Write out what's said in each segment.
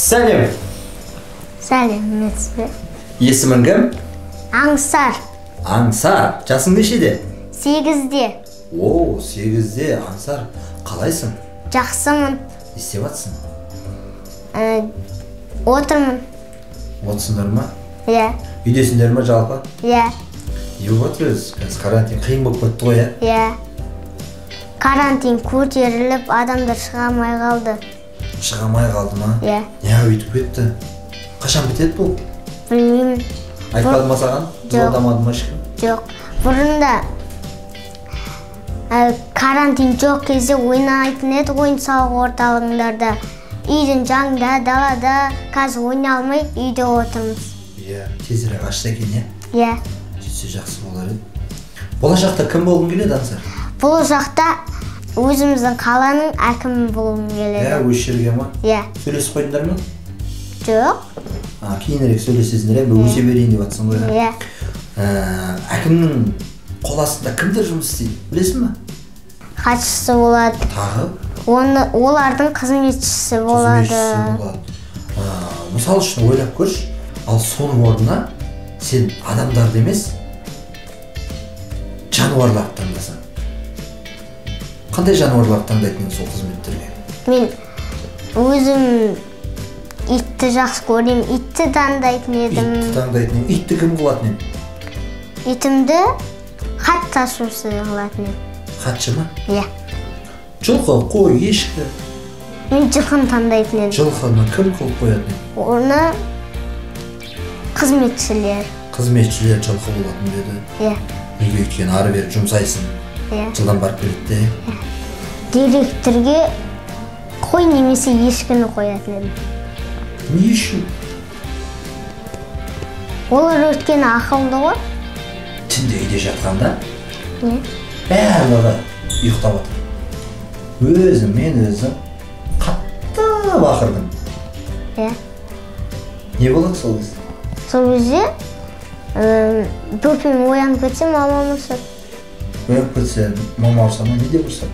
Сәлем. Сәлеметсіз бе? Есімің кім? Аңсар. Аңсар. Жасың нешеде? 8-де. О, 8-де. Аңсар. Қалайсың? Жақсымын. Не істеп жатсың? Отырмын. Отсыңдар ма? Иә. Үйдесіңдер ма жалпы? Иә. Не болып жатыр? Қазір карантин қиын болып кетті ғой, иә? Иә. Карантин көтеріліп, адамдар шыға алмай қалды. Шыға алмай қалды ма? Иә. Не өйтіп кетті? Қашан бітеді бұл? Білмеймін. Айтпады ма саған? Жолдамады ма ешкім? Жоқ. Бұрында карантин жоқ кезде ойнайтын еді ойын-сауық орталығында. Үйдің жанында, далада, қазір ойнай алмай үйде отырмыз. Иә, тезірек ашса екен, иә? Иә. Сөйтсе жақсы болар еді. Болашақта кім болғың келеді, Аңсар? Болашақта өзіміздің қаланың әкімі болғым келеді. Иә, осы жерге ма? Иә. Сөйлесіп қойдыңдар ма? Жоқ. Кейінірек сөйлесесіңдер, өсе берейін деп жатсың ғой. Иә. Әкімнің қол астында кімдер жұмыс істейді, білесің ба? Хатшысы болады. Тағы? Олардың қызметшісі болады. Мысал үшін ойлап көрші, ал соның орнына сен адамдарды емес, жануарларды таңдасаң. Қандай жануарларды таңдайтын сол қызметтерге? Мен өзім итті жақсы көремін. Итті таңдайтын едім. Итті таңдайтын едім. Итті кім қылатын едім? Итімді хат тасушы қылатын едім. Хатшы ма? Иә. Жылқы, қой, ешкі. Мен жылқыны таңдайтын едім. Жылқыны кім қылып қоятын еді? Оны қызметшілер. Қызметшілер жылқы болатын деді. Иә. Неге өйткені ары бері жұмсайсың. Иә. Жылдан барып келеді де. Директорге қой немесе ешкіні қоятын едім. Не үшін? Олар өткені ақылды ғой. Түнде үйде жатқанда Не? барлығы ұйықтап отыр. Мен өзім қатты бақырдым. Иә. Не болады сол кезде? Сол кезде бөпем оянып кетсе, мамам ұрсады. Оянып кетсе, мама ұрса ма, не деп ұрсады?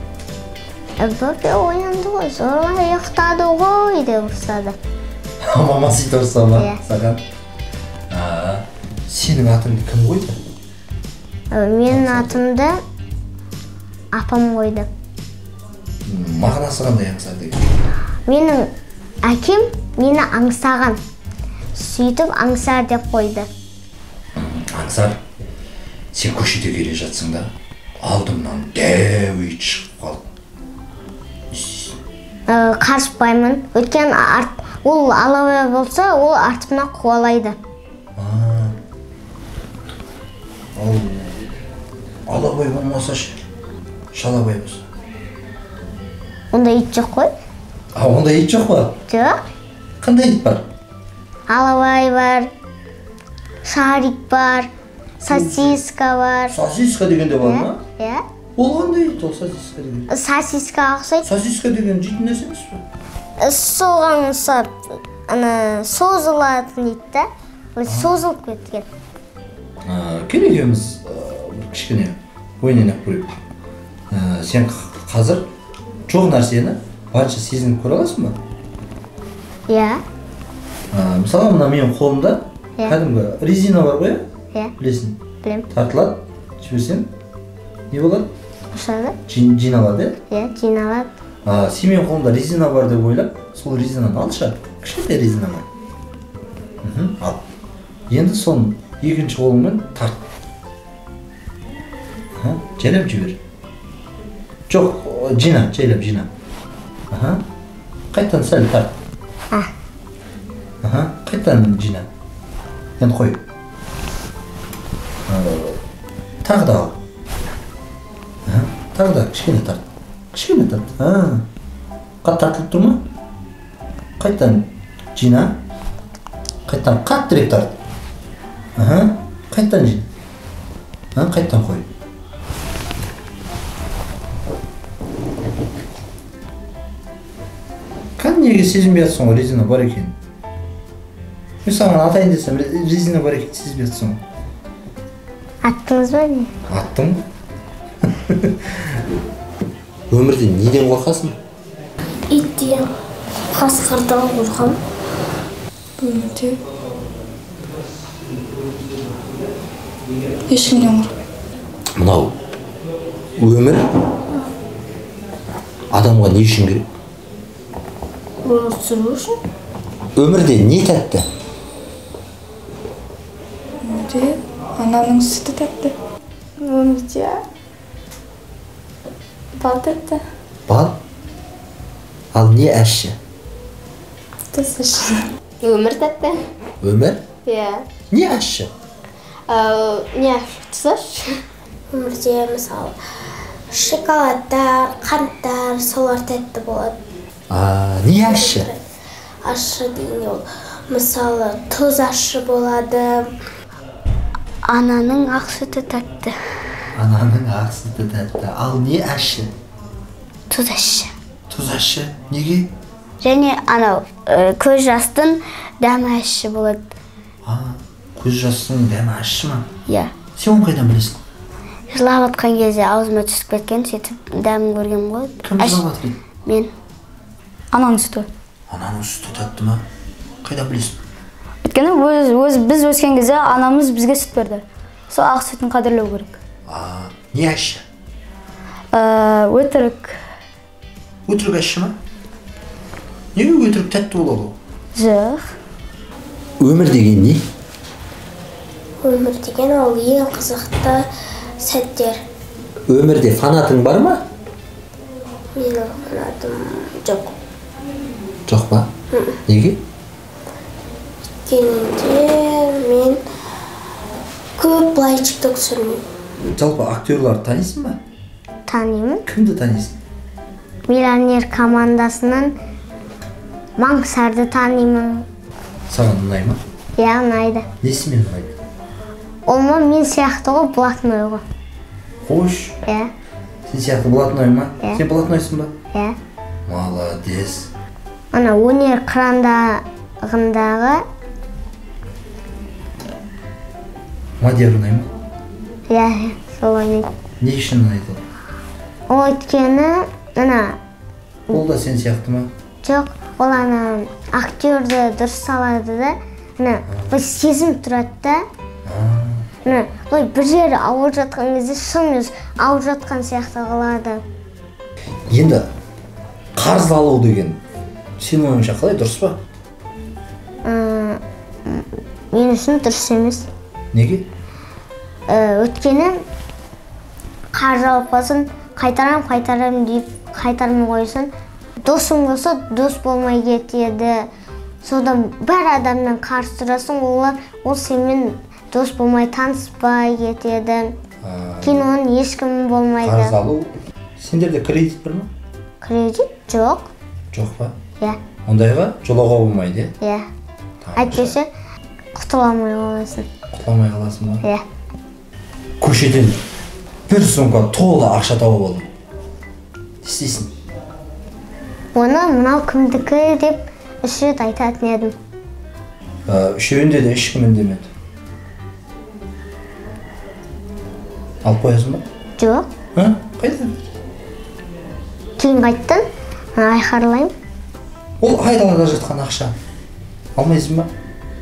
Бөпе оянды ғой, зорға ұйықтады ғой деп ұрсады. Мама сөйтіп ұрса ма саған? Сенің атыңды кім қойды? Менің атымды апам қойды. Мағынасы қандай Аңсар деген? Менің әкем мені аңсаған. Сөйтіп Аңсар деп қойды. Аңсар, сен көшеде келе жатсың да, алдымнан дәу ит шығып қалды. Қарыспаймын. Өйткені ол алабай болса, ол артымнан қуалайды. Алабай болмаса шалабай болса? Онда ит жоқ қой. Онда ит жоқ па? Жоқ. Қандай ит бар? Алабай бар, шарик бар, сосиска бар. Сосиска дегенде бар ма? Иә. Ол қандай ит ол сосиска деген? Сосиска ұқсайды. Сосиска деген жейтін нәрсе емес пе? Соған ұқсап, созылатын ит та. Созылып кеткен. Кел екеуміз кішкене ойнап көрейік. Сен қазір жоқ нәрсені барынша сезініп көре аласың ба? Иә. Мысалы, мына менің қолымда кәдімгі резина бар ғой, иә? Білесің? Білем. Тартылады, жіберсең, не болады? Ұшады? Жиналады, иә? Иә, жиналады. Сен менің қолымда резина бар деп ойлап, сол резинаны алшы, кішкентай резина бар. Ал. Енді соны екінші қолыңмен тарт. Жайлап жібер. Жоқ, жайлап жина. Қайттан сәл тарт. Қайттан жина. Енді қой. Тағы да ал. Тағы да кішкене тарт. Кішкене тарт. Қатты тартылып тұр ма? Қайттан жина. Қайттан қаттырек тарт. Қайттан жин. Қайттан қой. Неге сезінбей жатсың ғой, резина бар екен? Мен саған атайын десем, резина бар екен сезінбей жатсың ғой. Аттыңыз ба не? Аттым. Өмірде неден қорқасың? Иттен, қасқырдан қорқам. Өмірде ешкімнен қорықпаймын. Мынау өмір адамға не үшін керек? Өмір сүру үшін. Өмірде не тәтті? Өмірде ананың сүті тәтті. Өмірде бал тәтті. Бал? Ал не әші? Тұз іші. Өмір тәтті. Өмір? Иә. Не әші? Не тұз. Өмірде мысалы шоколадтар, қанттар, солар тәтті болады. Не әші? Ащы деген ол мысалы тұз ащы болады. Ананың ақ сүті тәтті. Ананың ақ сүті тәтті. Ал не әші? Тұз ащы. Тұз әші? Неге? Және анау көз жастың дәмі ащы болады. Көз жастың дәмі ащы ма? Иә. Сен оны қайдан білесің? Жылап атқан кезде аузыма түсіп кеткен, сөйтіп дәмін көрген ғой. Кім жылап атыр? Мен. Ананың сүті. Ананың сүті тәтті ма? Қайдан білесің? Өйткені біз өскен кезде анамыз бізге сүт берді. Сол ақ сүтін қадірлеу керек. Не әші? Өтірік. Өтірік әші ма? Неге өтірік тәтті болады? Жоқ. Өмір деген не? Өмір деген ол ең қызықты сәттер. Өмірде фанатың бар ма? Менің фанатым жоқ. Жоқ па? Неге? Өйткенде мен көп былайчықты түсірмеймін. Жалпы актерларды танисың ба? Танимын. Кімді танисың? Миллионер командасының Маңсарды танимын. Саған ұнай ма? Иә, ұнайды. Несімен ұнайды? Ол мен сияқты ғой, блатной ғой. Қош. Иә. Сен сияқты блатной ма? Иә. Сен блатнойсың ба? Иә. Молодец. Ана өнер қырандағындағы Мадияр ұнай ма? иә, солай мен. Не үшін ұнайды ол? Ол өйткені Ол да сен сияқты ма? жоқ, ол актерді дұрыс салады да, бұл сезім тұрады да. Бұл бір жері ауыр жатқан кезде шын ауыр жатқан сияқты қылады. Енді қарыз алу деген сен ойыңша қалай, дұрыс па? Мен үшін дұрыс емес. Неге? Өйткені қарыз алып қалсын, қайтарам деп қайтармай қойсын. Досың болса дос болмай кетеді. Содан бір адамнан қарыз сұрасың, ол сенімен дос болмай таныспай кетеді. Кейін оның ешкім болмайды. Қарыз алу. Сендерде кредит бар ма? Кредит жоқ. Жоқ па? Иә. Ондайға жолауға болмайды, иә? Әйтпесе құтыламай қаласың. Құтыламай қаласың ба? Иә. Көшеден бір сумка толы ақша тауып алдым. Не істейсің? Оны мынау кімдікі деп үш рет айтатын едім. Үшеуінде де ешкім үндемеді. Алып қоясың ба? Жоқ. Қайда? Кейін қайттым, айқарлаймын. Ол айдалада жатқан ақша. Алмайсың ба?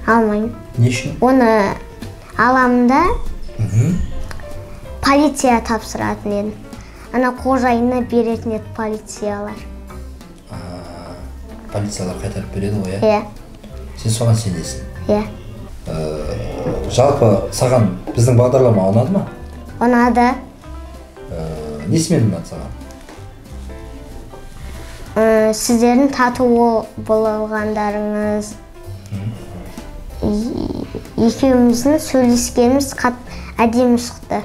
Алмаймын. Не үшін? Оны аламда полиция тапсыратын едім. Ана қожайынына беретін еді полициялар. Полициялар қайтарып береді ғой, Иә. Сен соған сенесің. Иә. Жалпы саған біздің бағдарлама ұнады ма? Ұнады. Несімен ұнады саған? Сіздердің тату болғандарыңыз, екеуміздің сөйлескеніміз әдемі шықты.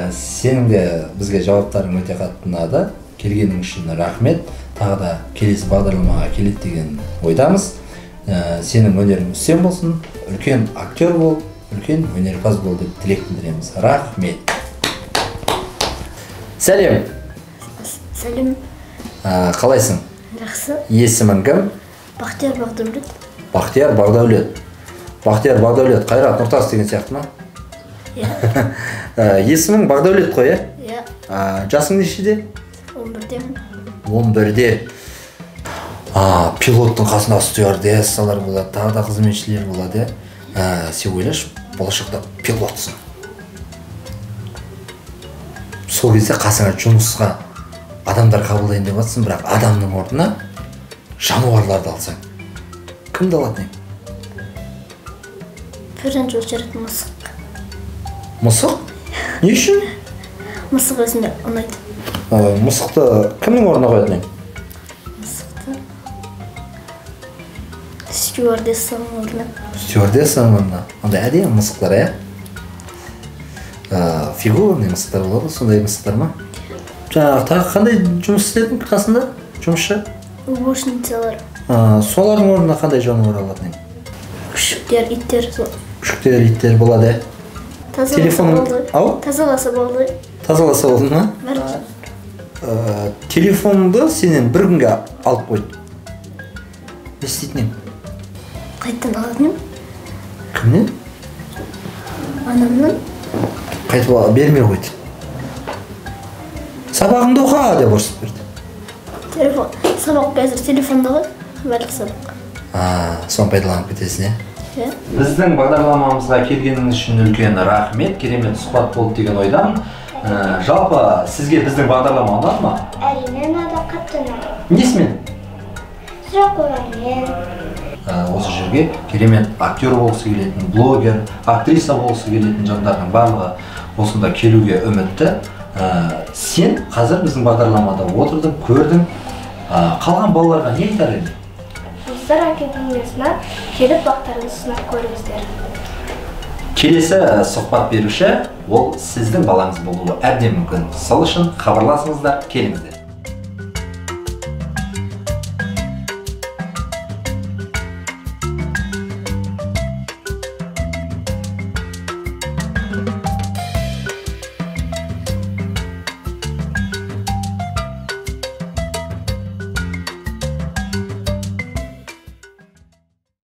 Сенің де бізге жауаптарың өте қатты ұнады. Келгенің үшін рахмет. Тағы да келесі бағдарламаға келеді деген ойдамыз. Сенің өнерің үстем болсын, үлкен актер бол, үлкен өнерпаз бол деп тілек білдіреміз. Рахмет. Сәлем. Сәлем. Қалайсың? Жақсы. Есімің кім? Бақтияр Бақдәулет. Бақтияр Бақдәулет. Бақтияр Бақдәулет, Қайрат Нұртас деген сияқты ма? Иә. Есімің Бақдәулет қой, Иә. Жасың нешеде? 11-демін. 11-де. Пилоттың қасында стюардессалар болады, тағы да қызметшілер болады, сен ойлашы, болашақта пилотсың. Сол кезде қасыңа жұмысқа адамдар қабылдайын деп жатсың, бірақ адамның орнына жануарларды алсаң, кімді алатын ең? Бірінші очередь мысық. Мысық? Не үшін? Мысық өзіме ұнайды. Мысықты кімнің орнына қоятын ең? Мысықты стюардессаның орнына. Стюардессаның орнына. Ондай әдемі мысықтар, фигурный мысықтар болады, сондай мысықтар ма? Жаңағы тағы қандай жұмыс істедің қасында? Жұмысшы? Уборщицалар. Солардың орнына қандай жануар алатын ең? Күшіктер, иттер. Күшіктер, иттер болады. Тазаласа болды. Тазаласа болды ма? Телефонды сенен бір күнге алып қойды. Не істейтін ең? Қайттан алатын ең? Кімнен? Анамнан. Қайтып бермей қойды. Сабағыңды оқы деп ұрысып берді. Сабақ қазір телефонда ғой, барлық сабақ. Соны пайдаланып кетесің, иә? Біздің бағдарламамызға келгеніңіз үшін үлкен рахмет, керемет сұхбат болды деген ойдамын. Жалпы сізге біздің бағдарлама ұнады ма? Әрине ұнады, қатты ұнады. Несімен? Сұрақ қойғанмен. Осы жерге керемет актер болғысы келетін, блогер, актриса болғысы келетін жандардың барлығы осында келуге үмітті. Сен қазір біздің бағдарламада отырдың, көрдің. Қалған балаларға не айтар едің? Біздер академиясына келіп бақтарыңызды сынап көріңіздер. Келесі сұхбат беруші ол сіздің балаңыз болуы әбден мүмкін. Сол үшін хабарласыңыздар, келіңіздер.